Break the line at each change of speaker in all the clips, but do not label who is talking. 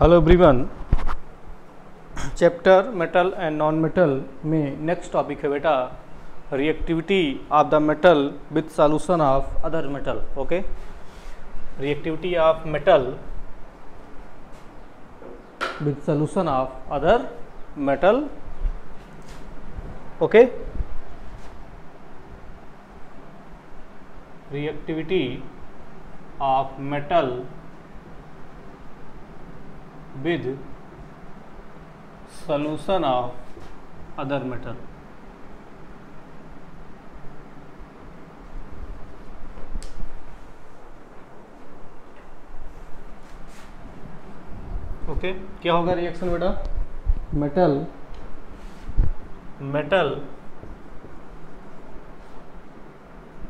Hello everyone, chapter metal and non metal में next topic है बेटा reactivity of the metal with solution of other metal. Okay, reactivity of metal with solution of other metal. Okay, reactivity of metal with solution of other metal। Okay, क्या होगा reaction बेटा? Metal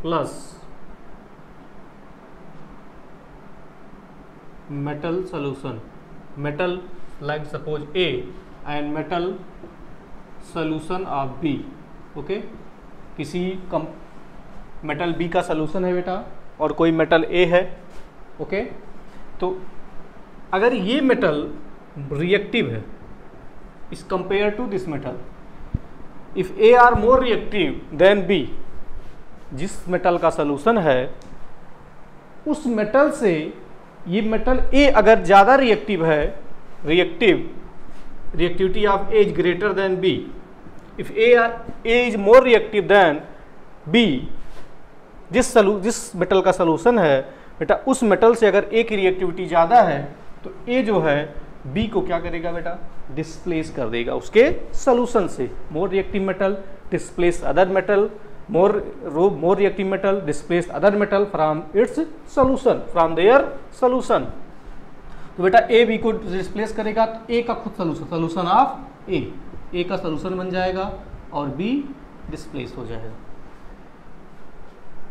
plus metal solution, metal like suppose A and metal solution of B। Okay, किसी metal B का solution है बेटा और कोई metal A है। ओके, तो अगर ये मेटल रिएक्टिव है इस compare to this metal, if A are more reactive than B, जिस मेटल का सॉल्यूशन है उस मेटल से ये मेटल A अगर ज़्यादा रिएक्टिव है, reactivity of A is greater than B, if A is more reactive than B, जिस मेटल का सॉल्यूशन है बेटा उस मेटल से अगर A की रिएक्टिविटी ज़्यादा है तो A जो है B को क्या करेगा बेटा? डिस्प्लेस कर देगा उसके सॉल्यूशन से। More reactive metal displace other metal, more reactive metal displace other metal from its solution, from their solution। तो बेटा A B को डिस्प्लेस करेगा तो A का खुद सॉल्यूशन ऑफ A का सॉल्यूशन बन जाएगा और B डिस्प्लेस हो जाएगा।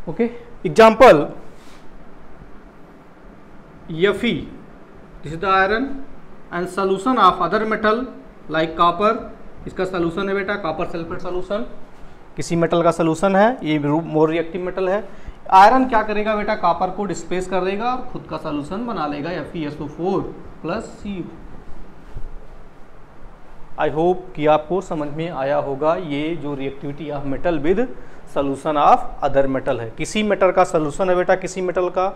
Okay, example Fe, this is the iron and solution of other metal like copper. इसका सॉल्यूशन है बेटा कॉपर सल्फेट सॉल्यूशन, किसी मेटल का सॉल्यूशन है, ये मोर रिएक्टिव मेटल है। आयरन क्या करेगा बेटा? कॉपर को डिस्प्लेस कर देगा और खुद का सॉल्यूशन बना लेगा FeSO4 plus C। I hope कि आपको समझ में आया होगा ये जो reactivity of metal with solution of other metal है। किसी मेटल का सॉल्यूशन है बेटा, किसी मेटल का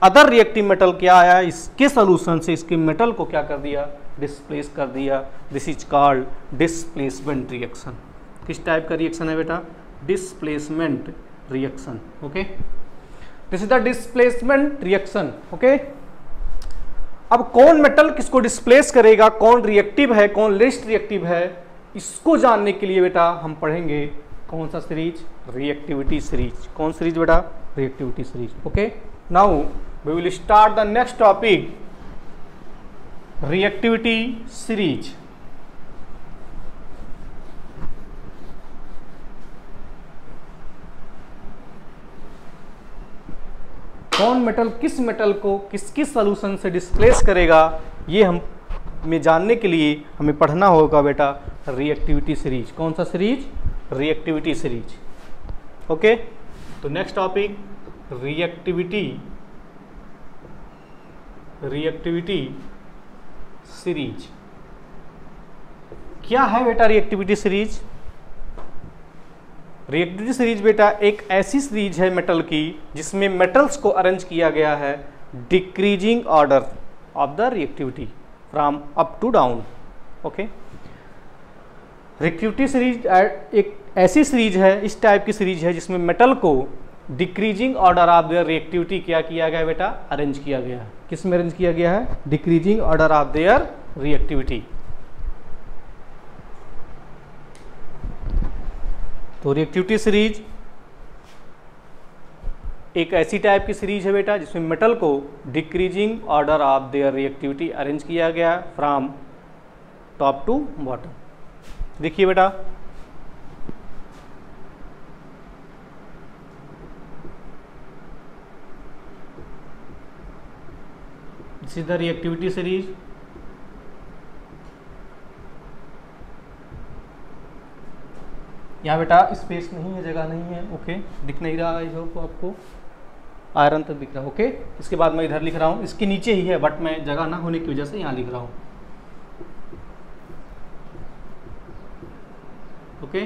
अदर रिएक्टिव मेटल क्या आया, इसके सॉल्यूशन से इसके मेटल को क्या कर दिया? डिस्प्लेस कर दिया। This is called displacement reaction. किस टाइप का रिएक्शन है बेटा? Displacement reaction. Okay, this is the displacement reaction. Okay, अब कौन मेटल किसको डिस्प्लेस करेगा, कौन रिएक्टिव है, कौन लेस्ट रिएक्टिव है, इसको जानने के लिए बेटा हम पढ़ेंगे कौन सा सीरीज? Reactivity series. कौन सीरीज बेटा? Reactivity series. Okay, now we will start the next topic, reactivity series. कौन मेटल किस मेटल को किस किस सॉल्यूशन से डिस्प्लेस करेगा, ये हमें जानने के लिए हमें पढ़ना होगा बेटा रिएक्टिविटी सीरीज। कौन सा सीरीज? Reactivity series. ओके, तो नेक्स्ट टॉपिक रिएक्टिविटी सीरीज। क्या है बेटा रिएक्टिविटी सीरीज? रिएक्टिविटी सीरीज बेटा एक ऐसी सीरीज है मेटल की जिसमें मेटल्स को अरेंज किया गया है decreasing order of the reactivity from up to down. Okay, reactivity series एक ऐसी सीरीज है, इस टाइप की सीरीज है जिसमें मेटल को decreasing order of their reactivity क्या किया गया बेटा? अरेंज किया गया है। किस में अरेंज किया गया है? Decreasing order of their reactivity. तो रिएक्टिविटी सीरीज एक ऐसी टाइप की सीरीज है बेटा जिसमें मेटल को decreasing order of their reactivity arrange किया गया फ्रॉम टॉप टू बॉटम। देखिए बेटा, this is the reactivity series. यहाँ बेटा स्पेस नहीं है, जगह नहीं है। ओके, दिख नहीं रहा है आपको? आयरन तक दिख रहा है। ओके, इसके बाद मैं इधर लिख रहा हूँ, इसके नीचे ही है बट मैं जगह ना होने की वजह से यहाँ लिख रहा हूँ। ओके।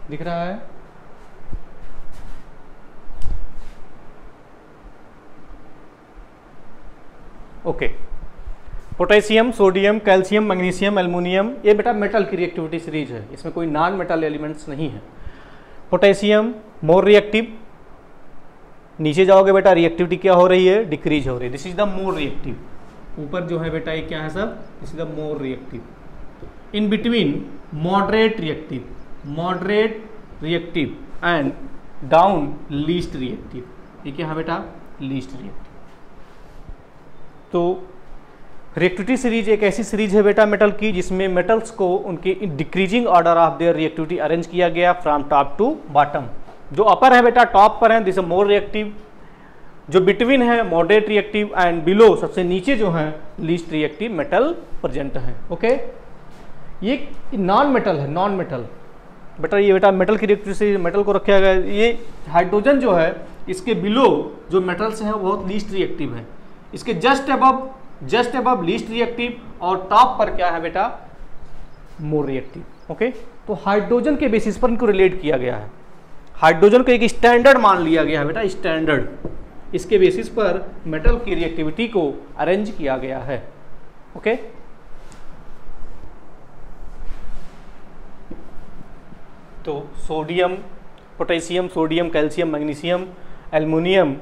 दिख रहा है? Okay. Potassium, sodium, calcium, magnesium, aluminium, ये बेटा मेटल की रिएक्टिविटी सीरीज है, इसमें कोई नॉन मेटल एलिमेंट्स नहीं है। पोटेशियम मोर रिएक्टिव, नीचे जाओगे बेटा रिएक्टिविटी क्या हो रही है? डिक्रीज हो रही है। This is the more reactive. ऊपर जो है बेटा ये क्या है सब? This is the more reactive. In between moderate reactive, moderate reactive and down least reactive. ये क्या है बेटा? Least reactive. तो रिएक्टिविटी सीरीज एक ऐसी सीरीज है बेटा मेटल की जिसमें मेटल्स को उनके decreasing order of their reactivity arrange किया गया फ्रॉम टॉप टू बॉटम। जो अपर है बेटा टॉप पर है दिस मोर रिएक्टिव, जो बिटवीन है मॉडरेट रिएक्टिव एंड बिलो सबसे नीचे जो है लीस्ट रिएक्टिव मेटल प्रेजेंट है। ओके, ये नॉन मेटल है, नॉन मेटल बेटा। ये बेटा मेटल की रिएक्टिविटी सीरीज मेटल को रखा गया। ये हाइड्रोजन जो है इसके बिलो जो मेटल्स हैं वो बहुत लीस्ट रिएक्टिव है। इसके जस्ट अबव लीस्ट रिएक्टिव और टॉप पर क्या है बेटा? More reactive. ओके, तो हाइड्रोजन के बेसिस पर इनको रिलेट किया गया है। हाइड्रोजन को एक स्टैंडर्ड मान लिया गया है बेटा, स्टैंडर्ड। इसके बेसिस पर मेटल की रिएक्टिविटी को अरेंज किया गया है। ओके, तो sodium, potassium, sodium, calcium, magnesium, aluminium,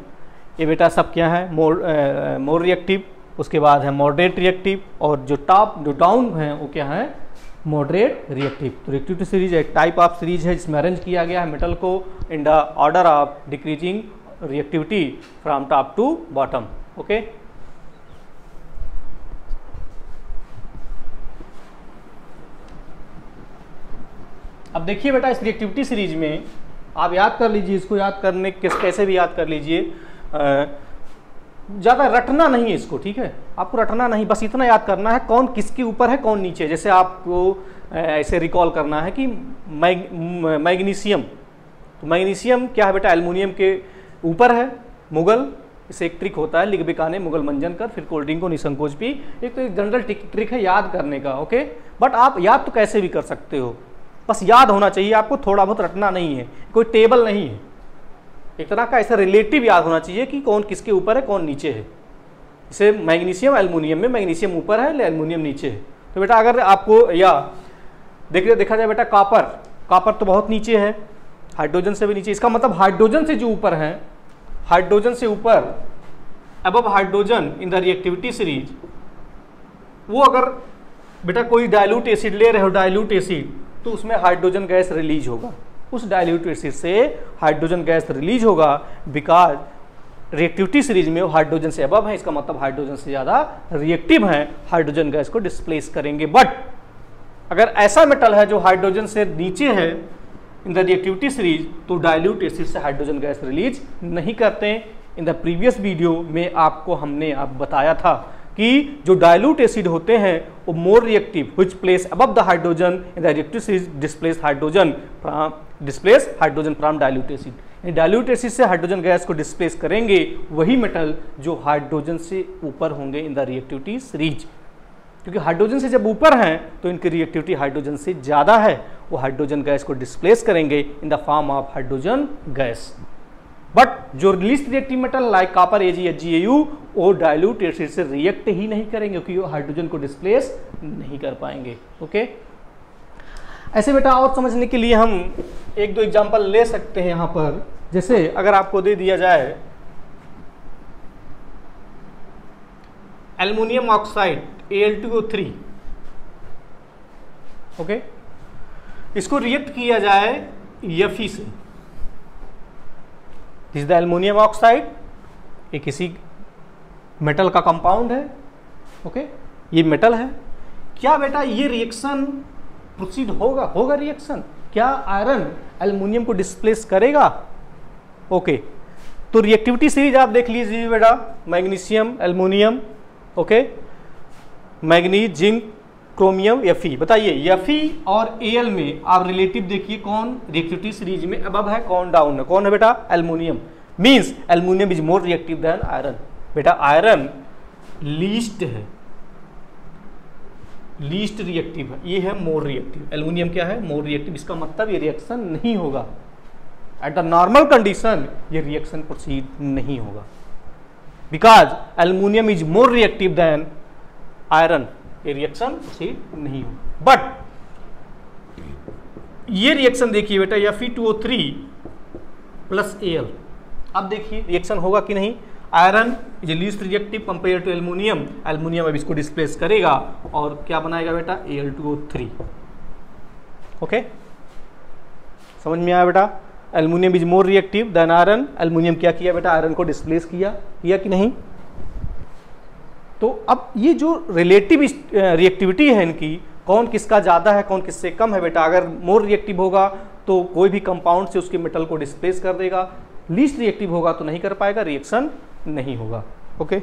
ये बेटा सब क्या है? More reactive. उसके बाद है मॉडरेट रिएक्टिव और जो टॉप जो डाउन है वो क्या है? Moderate reactive. तो रिएक्टिविटी सीरीज एक टाइप ऑफ सीरीज है जिसमें अरेंज किया गया है मेटल को in the order of decreasing reactivity from top to bottom. Okay, अब देखिए बेटा इस रिएक्टिविटी सीरीज में आप याद कर लीजिए, इसको याद करने कैसे भी याद कर लीजिए, ज़्यादा रटना नहीं है इसको, ठीक है? आपको रटना नहीं, बस इतना याद करना है कौन किसके ऊपर है कौन नीचे। जैसे आपको ऐसे रिकॉल करना है कि मैग्नीशियम, तो मैग्नीशियम क्या है बेटा? एल्युमिनियम के ऊपर है। मुगल, इसे एक ट्रिक होता है, लिखबिकाने मुगल मंजन कर फिर कोल्ड ड्रिंक को निसंकोच पी। एक तो एक जनरल ट्रिक है याद करने का। ओके, बट आप याद तो कैसे भी कर सकते हो, बस याद होना चाहिए आपको, थोड़ा बहुत रटना नहीं है, कोई टेबल नहीं है। एक तरह का ऐसा रिलेटिव याद होना चाहिए कि कौन किसके ऊपर है कौन नीचे है। जैसे मैग्नीशियम एल्युमिनियम में मैग्नीशियम ऊपर है एल्युमिनियम नीचे है। तो बेटा अगर आपको या देखा जाए बेटा कॉपर तो बहुत नीचे है, हाइड्रोजन से भी नीचे। इसका मतलब हाइड्रोजन से जो ऊपर है, हाइड्रोजन से ऊपर above hydrogen in the reactivity series, वो अगर बेटा कोई डाइल्यूट एसिड ले रहे हो, डाइल्यूट एसिड, तो उसमें हाइड्रोजन गैस रिलीज होगा। उस डाइल्यूट एसिड से हाइड्रोजन गैस रिलीज होगा बिकॉज रिएक्टिविटी सीरीज में वो हाइड्रोजन से अबव है, इसका मतलब हाइड्रोजन से ज़्यादा रिएक्टिव है, हाइड्रोजन गैस को डिस्प्लेस करेंगे। बट अगर ऐसा मेटल है जो हाइड्रोजन से नीचे है इन द रिएक्टिविटी सीरीज, तो डाइल्यूट एसिड से हाइड्रोजन गैस रिलीज नहीं करते। इन द प्रीवियस वीडियो में आपको हमने बताया था कि जो डाइल्यूट एसिड होते हैं वो more reactive which place above the hydrogen in the reactive series displace hydrogen from dilute acid. Dilute acid से हाइड्रोजन गैस को डिस्प्लेस करेंगे वही मेटल जो हाइड्रोजन से ऊपर होंगे इन द रिएक्टिविटी सीरीज। क्योंकि हाइड्रोजन से जब ऊपर हैं तो इनकी रिएक्टिविटी हाइड्रोजन से ज़्यादा है, वो हाइड्रोजन गैस को डिस्प्लेस करेंगे in the form of hydrogen gas. But जो least reactive metal like copper AgHgAu वो डाइल्यूट एसिड से रिएक्ट ही नहीं करेंगे क्योंकि वो हाइड्रोजन को डिस्प्लेस नहीं कर पाएंगे। ओके, ऐसे बेटा और समझने के लिए हम एक दो एग्जांपल ले सकते हैं यहाँ पर। जैसे अगर आपको दे दिया जाए एल्युमिनियम ऑक्साइड Al2O3, ओके, इसको रिएक्ट किया जाए Fe से। दिस द एल्युमिनियम ऑक्साइड, ये किसी मेटल का कंपाउंड है। ओके, ये मेटल है। क्या बेटा ये रिएक्शन प्रोसीड होगा रिएक्शन? क्या आयरन एल्युमिनियम को डिस्प्लेस करेगा? ओके, तो रिएक्टिविटी सीरीज आप देख लीजिए बेटा, magnesium aluminium, okay, manganese zinc chromium Fe। बताइए Fe और Al में आप रिलेटिव देखिए कौन रिएक्टिविटी सीरीज में अबव है कौन डाउन है? कौन है बेटा? Aluminium. Means aluminium is more reactive then iron. बेटा आयरन लीस्ट है, लीस्ट रिएक्टिव है, ये है मोर रिएक्टिव। एल्यूमिनियम क्या है? More reactive. इसका मतलब ये रिएक्शन नहीं होगा, एट द नॉर्मल कंडीशन ये रिएक्शन प्रोसीड नहीं होगा, because aluminium is more reactive then iron, ये रिएक्शन प्रोसीड नहीं होगा। बट ये रिएक्शन देखिए बेटा, या Fe2O3 प्लस Al, अब देखिए रिएक्शन होगा कि नहीं। Iron is least reactive compare to aluminium, aluminium अब इसको डिस्प्लेस करेगा और क्या बनाएगा बेटा? Al2O3। ओके, समझ में आया बेटा? Aluminium is more reactive then iron, aluminium क्या किया बेटा? आयरन को डिस्प्लेस किया कि नहीं? तो अब ये जो रिलेटिव रिएक्टिविटी है इनकी, कौन किसका ज़्यादा है कौन किससे कम है बेटा? अगर मोर रिएक्टिव होगा तो कोई भी कंपाउंड से उसके मेटल को डिस्प्लेस कर देगा, लीस्ट रिएक्टिव होगा तो नहीं कर पाएगा, रिएक्शन नहीं होगा। ओके,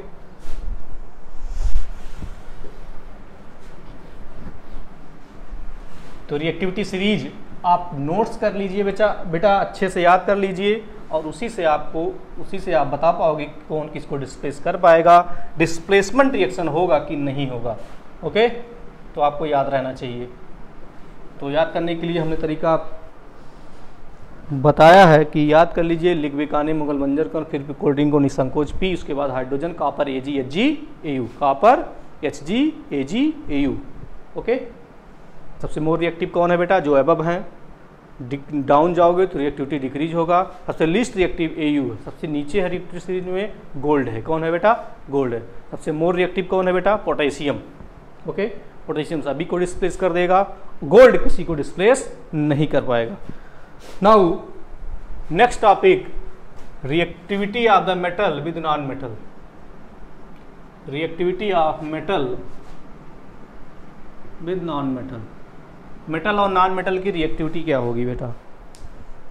तो रिएक्टिविटी सीरीज आप नोट्स कर लीजिए बेटा अच्छे से याद कर लीजिए, और उसी से आप बता पाओगे कौन किसको डिस्प्लेस कर पाएगा, डिस्प्लेसमेंट रिएक्शन होगा कि नहीं होगा। ओके, तो आपको याद रहना चाहिए। तो याद करने के लिए हमने तरीका बताया है कि याद कर लीजिए, लिग्विकाने मुगल मंजर कर, फिर कोल्ड्रिंक को निसंकोच पी, उसके बाद hydrogen, copper AgHgAu, copper HgAgAu। Okay, सबसे मोर रिएक्टिव कौन है बेटा? जो अबव हैं। डाउन जाओगे तो रिएक्टिविटी डिक्रीज होगा। सबसे लीस्ट रिएक्टिव AU है, सबसे नीचे है रिएक्टिव सीरीज में गोल्ड है। कौन है बेटा? गोल्ड है। सबसे मोर रिएक्टिव कौन है बेटा? पोटेशियम। ओके, पोटेशियम सभी को डिस्प्लेस कर देगा, गोल्ड किसी को डिस्प्लेस नहीं कर पाएगा। Now next topic, reactivity of the metal with non metal. Reactivity of metal with non metal. Metal और नॉन मेटल की रिएक्टिविटी क्या होगी बेटा?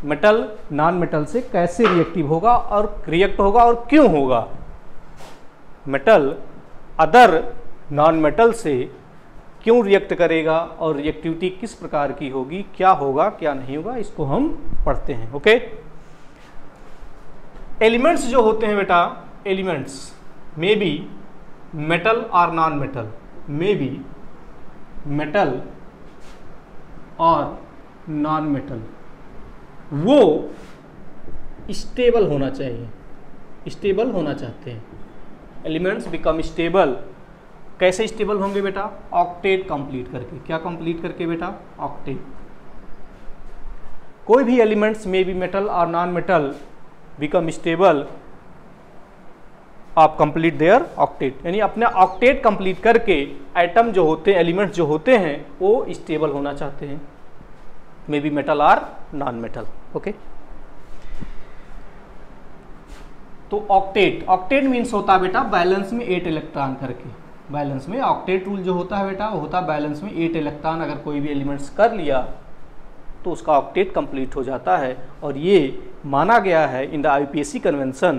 मेटल नॉन मेटल से कैसे रिएक्टिव होगा और रिएक्ट होगा और क्यों होगा? मेटल अदर नॉन मेटल से क्यों रिएक्ट करेगा और रिएक्टिविटी किस प्रकार की होगी, क्या होगा क्या नहीं होगा, इसको हम पढ़ते हैं। ओके, एलिमेंट्स जो होते हैं बेटा, एलिमेंट्स मे बी मेटल और non metal, may be metal और नॉन मेटल, वो स्टेबल होना चाहिए, स्टेबल होना चाहते हैं। Elements become stable. कैसे स्टेबल होंगे बेटा? ऑक्टेट कंप्लीट करके। क्या कंप्लीट करके बेटा? ऑक्टेट। कोई भी एलिमेंट्स में भी मेटल और नॉन मेटल बिकम स्टेबल आप कंप्लीट देयर ऑक्टेट, यानी अपने ऑक्टेट कंप्लीट करके एटम जो होते हैं, एलिमेंट्स जो होते हैं, वो स्टेबल होना चाहते हैं, मे बी मेटल और नॉन मेटल। ओके, तो ऑक्टेट, ऑक्टेट मीन्स होता है बेटा बैलेंस में 8 इलेक्ट्रॉन करके। बैलेंस में ऑक्टेट रूल जो होता है बेटा, वो होता है बैलेंस में 8 इलेक्ट्रॉन अगर कोई भी एलिमेंट्स कर लिया तो उसका ऑक्टेट कंप्लीट हो जाता है। और ये माना गया है इन द IUPAC कन्वेंशन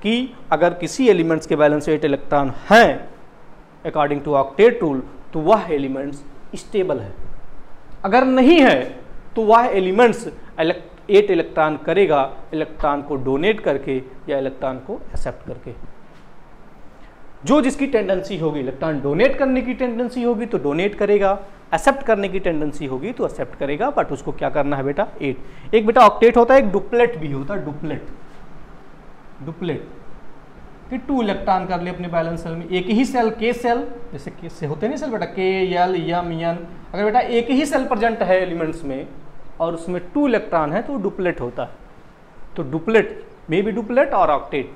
कि अगर किसी एलिमेंट्स के बैलेंस में 8 इलेक्ट्रॉन हैं अकॉर्डिंग टू ऑक्टेट रूल, तो वह एलिमेंट्स स्टेबल है। अगर नहीं है तो वह एलिमेंट्स 8 इलेक्ट्रॉन करेगा, इलेक्ट्रॉन को डोनेट करके या इलेक्ट्रॉन को एक्सेप्ट करके। जो जिसकी टेंडेंसी होगी, इलेक्ट्रॉन डोनेट करने की टेंडेंसी होगी तो डोनेट करेगा, एक्सेप्ट करने की टेंडेंसी होगी तो एक्सेप्ट करेगा, बट उसको क्या करना है बेटा? 8। एक बेटा ऑक्टेट होता है, एक डुप्लेट भी होता है। डुप्लेट कि 2 इलेक्ट्रॉन कर ले अपने बैलेंस सेल में, एक ही सेल, के सेल, जैसे के से होते नहीं सेल बेटा, के एल एम एन, अगर बेटा एक ही सेल प्रेजेंट है एलिमेंट्स में और उसमें 2 इलेक्ट्रॉन है तो डुप्लेट होता है। तो डुप्लेट मे बी डुप्लेट और ऑक्टेट।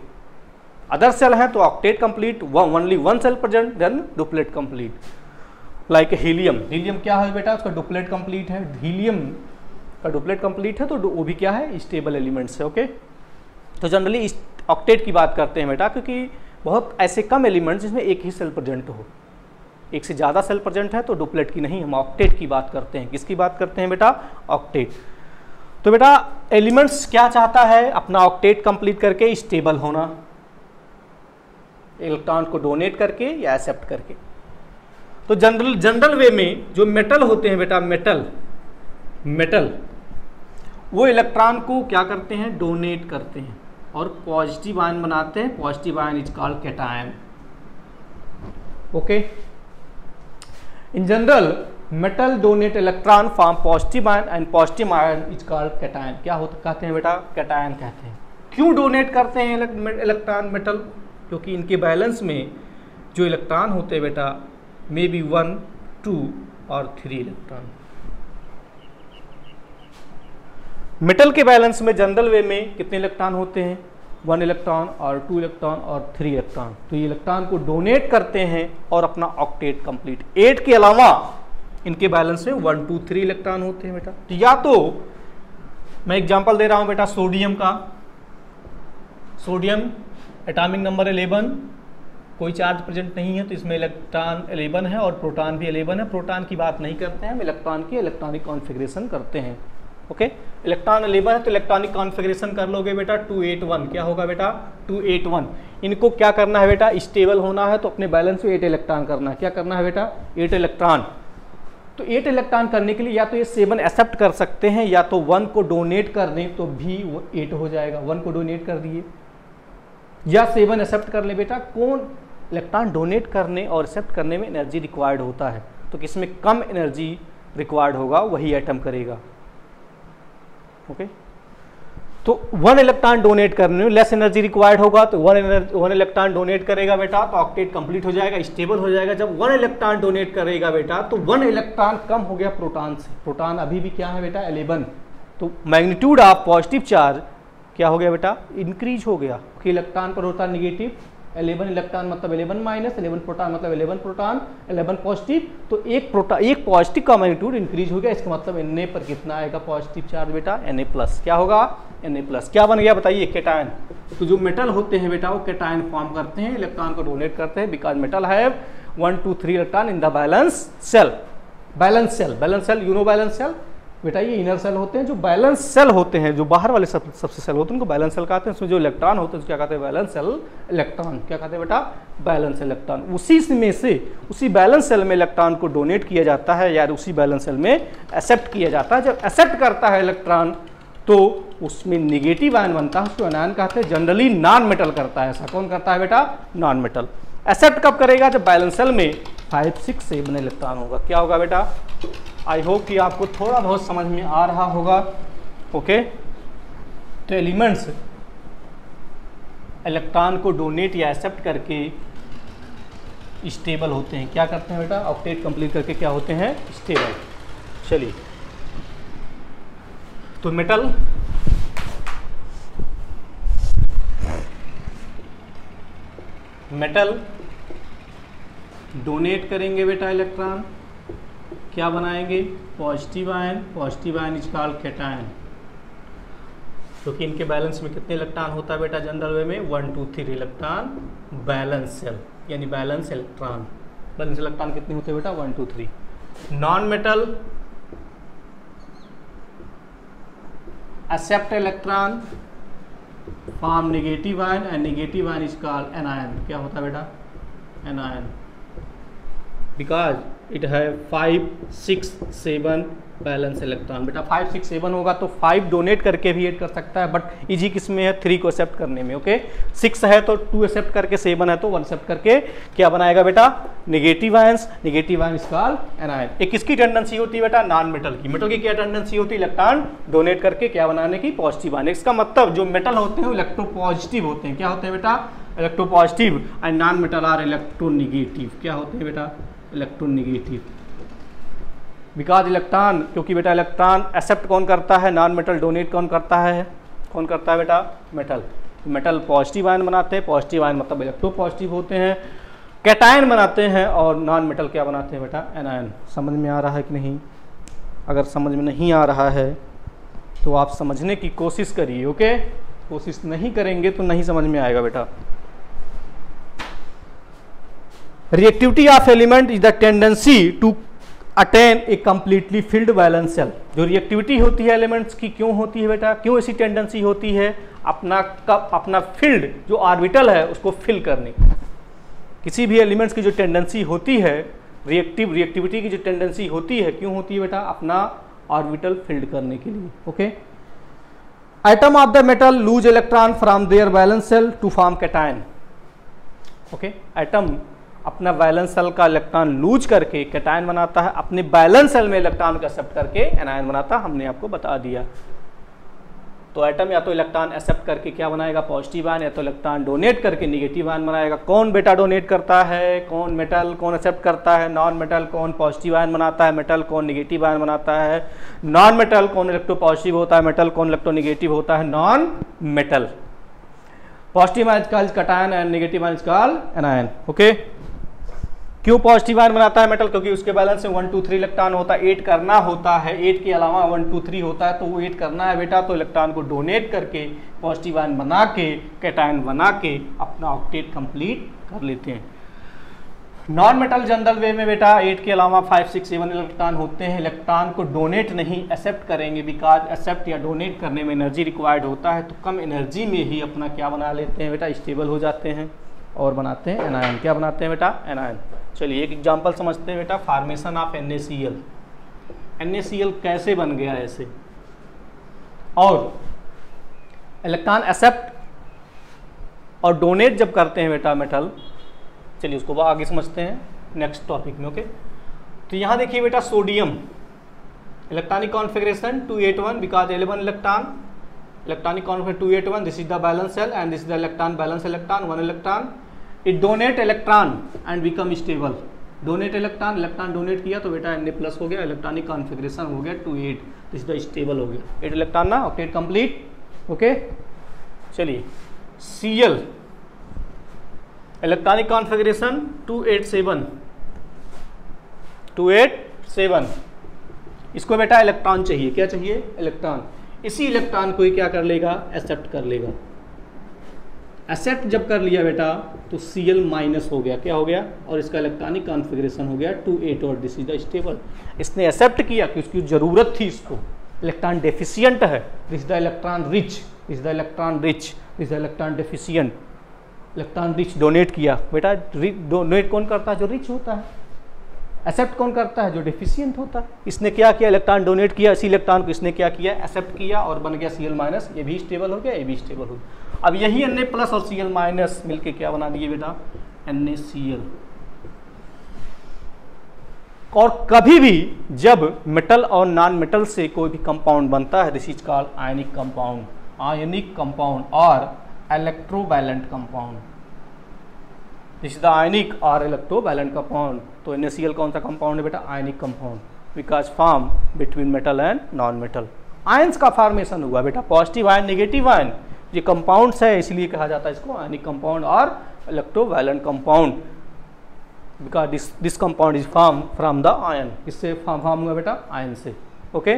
अदर सेल है तो octet complete, only 1 shell present, then duplet complete. Like helium, helium क्या है बेटा? उसका डुप्लेट कंप्लीट है। हीलियम का डुप्लेट कंप्लीट है तो वो भी क्या है? स्टेबल एलिमेंट्स है। ओके, तो जनरली ऑक्टेट की बात करते हैं बेटा, क्योंकि बहुत ऐसे कम एलिमेंट्स जिसमें एक ही सेल प्रेजेंट हो, एक से ज़्यादा सेल प्रेजेंट है तो डुप्लेट की नहीं, हम ऑक्टेट की बात करते हैं। किसकी बात करते हैं बेटा? ऑक्टेट। तो बेटा एलिमेंट्स क्या चाहता है? अपना ऑक्टेट कंप्लीट करके स्टेबल होना, इलेक्ट्रॉन को डोनेट करके या एक्सेप्ट करके। तो जनरल वे में जो मेटल होते हैं बेटा, मेटल वो इलेक्ट्रॉन को क्या करते हैं? डोनेट करते हैं। और पॉजिटिव आयन बनाते हैं, positive ion is called cation. Okay, in general metal donate electron form positive ion and positive ion is called cation. क्या होता कहते हैं बेटा? कैटायन कहते हैं। क्यों डोनेट करते हैं इलेक्ट्रॉन मेटल? क्योंकि इनके बैलेंस में जो इलेक्ट्रॉन होते हैं बेटा मे बी 1, 2 और 3 इलेक्ट्रॉन। मेटल के बैलेंस में जनरल वे में कितने इलेक्ट्रॉन होते हैं? 1 इलेक्ट्रॉन और 2 इलेक्ट्रॉन और 3 इलेक्ट्रॉन। तो ये इलेक्ट्रॉन को डोनेट करते हैं और अपना ऑक्टेट कंप्लीट। 8 के अलावा इनके बैलेंस में 1, 2, 3 इलेक्ट्रॉन होते हैं बेटा। तो या तो मैं एग्जांपल दे रहा हूं बेटा सोडियम का। सोडियम एटॉमिक नंबर 11, कोई चार्ज प्रेजेंट नहीं है तो इसमें इलेक्ट्रॉन 11 है और प्रोटॉन भी 11 है। प्रोटॉन की बात नहीं करते हैं, हम इलेक्ट्रॉन की इलेक्ट्रॉनिक कॉन्फ़िगरेशन करते हैं। ओके, इलेक्ट्रॉन 11 है तो इलेक्ट्रॉनिक कॉन्फ़िगरेशन कर लोगे बेटा 281। क्या होगा बेटा? 281। इनको क्या करना है बेटा? स्टेबल होना है तो अपने बैलेंस में 8 इलेक्ट्रॉन करना है। क्या करना है बेटा? 8 इलेक्ट्रॉन। तो 8 इलेक्ट्रॉन करने के लिए या तो ये 7 एक्सेप्ट कर सकते हैं या तो 1 को डोनेट कर दें तो भी वो 8 हो जाएगा। 1 को डोनेट कर दिए या 7 एक्सेप्ट कर ले बेटा। कौन इलेक्ट्रॉन डोनेट करने और एक्सेप्ट करने में एनर्जी रिक्वायर्ड होता है, तो किसमें कम एनर्जी रिक्वायर्ड होगा वही एटम करेगा। ओके, तो 1 इलेक्ट्रॉन डोनेट करने में लेस एनर्जी रिक्वायर्ड होगा तो 1 इलेक्ट्रॉन डोनेट करेगा बेटा तो ऑक्टेट कंप्लीट हो जाएगा, स्टेबल हो जाएगा। जब 1 इलेक्ट्रॉन डोनेट करेगा बेटा तो 1 इलेक्ट्रॉन कम हो गया प्रोटॉन से। प्रोटॉन अभी भी क्या है बेटा? 11। तो मैग्नीट्यूड ऑफ पॉजिटिव चार्ज क्या हो गया बेटा? इंक्रीज हो गया। कि इलेक्ट्रॉन पर होता है निगेटिव, 11 इलेक्ट्रॉन मतलब 11 माइनस, 11 प्रोटॉन मतलब 11 प्रोटॉन, 11 पॉजिटिव। तो एक पॉजिटिव का मैग्नीट्यूड इंक्रीज हो गया। इसका मतलब Na पर कितना आएगा पॉजिटिव चार्ज बेटा? Na plus. क्या होगा? Na plus. क्या बन गया बताइए? कैटायन। तो जो मेटल होते हैं बेटा वो कैटायन फॉर्म करते हैं, इलेक्ट्रॉन को डोनेट करते हैं because metal have 1, 2, 3 electron in the valence shell. Valence shell you know valence shell बेटा, ये इनर सेल होते हैं। जो बैलेंस सेल होते हैं, जो बाहर वाले सबसे सेल होते हैं उनको बैलेंस सेल कहते हैं। उसमें जो इलेक्ट्रॉन होते हैं क्या कहते हैं? Balance cell electron. क्या कहते हैं बेटा? Balance electron. उसी में से उसी बैलेंस सेल में इलेक्ट्रॉन को डोनेट किया जाता है या उसी बैलेंस सेल में एक्सेप्ट किया जाता है। जब एक्सेप्ट करता है इलेक्ट्रॉन तो उसमें निगेटिव आयन बनता है, उसको अनायन कहते हैं। जनरली नॉन मेटल करता है। ऐसा कौन करता है बेटा? Non metal. एक्सेप्ट कब करेगा? जब बैलेंस सेल में 5, 6, 7 इलेक्ट्रॉन होगा। क्या होगा बेटा? आई होप कि आपको थोड़ा बहुत समझ में आ रहा होगा। ओके, तो एलिमेंट्स इलेक्ट्रॉन को डोनेट या एक्सेप्ट करके स्टेबल होते हैं। क्या करते हैं बेटा? ऑक्टेट कंप्लीट करके क्या होते हैं? स्टेबल। चलिए, तो मेटल डोनेट करेंगे बेटा इलेक्ट्रॉन, क्या बनाएंगे? Positive ion. Positive ion is called cation. क्योंकि इनके बैलेंस में कितने इलेक्ट्रॉन होता है बेटा जनरल वे में? 1, 2, 3 इलेक्ट्रॉन। बैलेंस सेल यानी बैलेंस इलेक्ट्रॉन। बैलेंस इलेक्ट्रॉन कितने होते हैं बेटा? 1, 2, 3। Non metal accept electron form negative ion and negative ion is called anion. क्या होता है बेटा? एनायन। बिकॉज इट है 5, 6, 7 बैलेंस इलेक्ट्रॉन। बेटा 5, 6, 7 होगा तो 5 डोनेट करके भी ऐड कर सकता है, बट इजी किस में है? 3 को एक्सेप्ट करने में। ओके, 6 है तो 2 एक्सेप्ट करके, 7 है तो 1 एक्सेप्ट करके क्या बनाएगा बेटा? Negative ions. Negative ion is called anion. एक किसकी टेंडेंसी होती है बेटा? नॉन मेटल की। मेटल की क्या टेंडेंसी होती है? इलेक्ट्रॉन डोनेट करके क्या बनाने की? Positive ion. इसका मतलब जो मेटल होते हैं वो इलेक्ट्रोपॉजिटिव होते हैं। क्या होते हैं बेटा? Electropositive. And non metal are electronegative. क्या होते हैं बेटा? इलेक्ट्रोनिगेटिव। बिकॉज इलेक्ट्रॉन, क्योंकि बेटा इलेक्ट्रॉन एक्सेप्ट कौन करता है? Non metal. डोनेट कौन करता है? कौन करता है बेटा? मेटल। मेटल पॉजिटिव आयन बनाते हैं। पॉजिटिव आयन मतलब इलेक्ट्रोपॉजिटिव होते हैं। कैटायन बनाते हैं और नॉन मेटल क्या बनाते हैं बेटा? एनायन। समझ में आ रहा है कि नहीं? अगर समझ में नहीं आ रहा है तो आप समझने की कोशिश करिए। ओके, कोशिश नहीं करेंगे तो नहीं समझ में आएगा बेटा। Reactivity of element is the tendency to attain a completely filled valence shell. जो रिएक्टिविटी होती है एलिमेंट्स की, क्यों होती है बेटा? क्यों ऐसी टेंडेंसी होती है? अपना फील्ड जो ऑर्बिटल है उसको फिल करने की। किसी भी एलिमेंट्स की जो टेंडेंसी होती है, रिएक्टिविटी की जो टेंडेंसी होती है, क्यों होती है बेटा? अपना ऑर्बिटल फिल्ड करने के लिए। Okay, atom of the metal lose electron from their valence shell to form cation. Okay, atom अपना वैलेंस शेल का इलेक्ट्रॉन लूज करके कैटायन बनाता है, अपने वैलेंस शेल में इलेक्ट्रॉन को एक्सेप्ट करके एनायन बनाता है, हमने आपको बता दिया। तो एटम या तो इलेक्ट्रॉन एक्सेप्ट करके क्या बनाएगा, पॉजिटिव आयन, या तो इलेक्ट्रॉन डोनेट करके नेगेटिव आयन बनाएगा। कौन बेटा डोनेट करता है, कौन मेटल, कौन एक्सेप्ट करता है, नॉन मेटल। कौन पॉजिटिव आयन बनाता है, मेटल। कौन नेगेटिव आयन बनाता है, नॉन मेटल। कौन इलेक्ट्रो पॉजिटिव होता है, मेटल। कौन इलेक्ट्रो नेगेटिव होता है, non metal. Positive ion called cation and negative ion called anion. Okay, क्यों पॉजिटिव आयन बनाता है मेटल, क्योंकि उसके बैलेंस में 1 2 3 इलेक्ट्रॉन होता है, 8 करना होता है, 8 के अलावा 1 2 3 होता है, तो वो 8 करना है बेटा, तो इलेक्ट्रॉन को डोनेट करके पॉजिटिव आयन बना के कैटायन बना के अपना ऑक्टेट कंप्लीट कर लेते हैं। नॉन मेटल जनरल वे में बेटा 8 के अलावा 5 6 7 इलेक्ट्रॉन होते हैं, इलेक्ट्रॉन को डोनेट नहीं एक्सेप्ट करेंगे, बिकॉज एक्सेप्ट या डोनेट करने में एनर्जी रिक्वायर्ड होता है, तो कम एनर्जी में ही अपना क्या बना लेते हैं बेटा, स्टेबल हो जाते हैं और बनाते हैं एनायन। क्या बनाते हैं बेटा, एनायन। चलिए एक एग्जांपल समझते हैं बेटा, फॉर्मेशन ऑफ NaCl। NaCl कैसे बन गया ऐसे, और इलेक्ट्रॉन एक्सेप्ट और डोनेट जब करते हैं बेटा मेटल, चलिए उसको आगे समझते हैं नेक्स्ट टॉपिक में। ओके, तो यहाँ देखिए बेटा sodium, electronic configuration 281 because 11 electron, electronic configuration 281, this is the valence shell and this is the electron, valence electron 1 electron, it donate electron and become stable. Donate electron, electron donate किया तो बेटा Na+ हो गया, electronic configuration हो गया 28, this the stable हो गया, 8 electron ना, ऑक्टेट कंप्लीट। ओके, चलिए Cl, इलेक्ट्रॉनिक कॉन्फ़िगरेशन 287, इसको बेटा इलेक्ट्रॉन चाहिए, क्या चाहिए, इलेक्ट्रॉन। इसी इलेक्ट्रॉन को ही क्या कर लेगा, एक्सेप्ट कर लेगा। एक्सेप्ट जब कर लिया बेटा तो Cl- हो गया, क्या हो गया, और इसका इलेक्ट्रॉनिक कॉन्फ़िगरेशन हो गया 28 और दिस इज द स्टेबल। इसने एक्सेप्ट किया कि उसकी जरूरत थी, इसको इलेक्ट्रॉन डेफिशिएंट है, this is the electron rich, this is the electron rich, this is the electron deficient. Electron rich donate किया बेटा, डोनेट कौन करता है, जो रिच होता है, एक्सेप्ट कौन करता है, जो डेफिशिएंट होता है। इसने क्या किया, इलेक्ट्रॉन डोनेट किया, इसी इलेक्ट्रॉन को इसने क्या किया, एक्सेप्ट किया और बन गया Cl-, ये भी स्टेबल हो गया, ये भी स्टेबल हो गया। अब यही Na+ और Cl- मिलके क्या बना दिए बेटा, NaCl। और कभी भी जब मेटल और नॉन मेटल से कोई भी कंपाउंड बनता है, this is called ionic compound, ionic compound और electrovalent compound, this is the ionic और इलेक्ट्रोवैलेंट कंपाउंड। तो NaCl कौन सा कंपाउंड है बेटा, ionic compound, because form between metal and non metal. Ions का फॉर्मेशन हुआ बेटा, पॉजिटिव आयन, नेगेटिव आयन, ये कंपाउंड्स है, इसलिए कहा जाता है इसको आयनिक कंपाउंड और electrovalent compound, because this compound is form from the ion. इससे फॉर्म हुआ बेटा आयन से। ओके,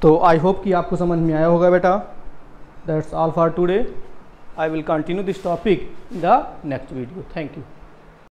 तो आई होप कि आपको समझ में आया होगा बेटा। That's all for today. I will continue this topic in the next video. Thank you.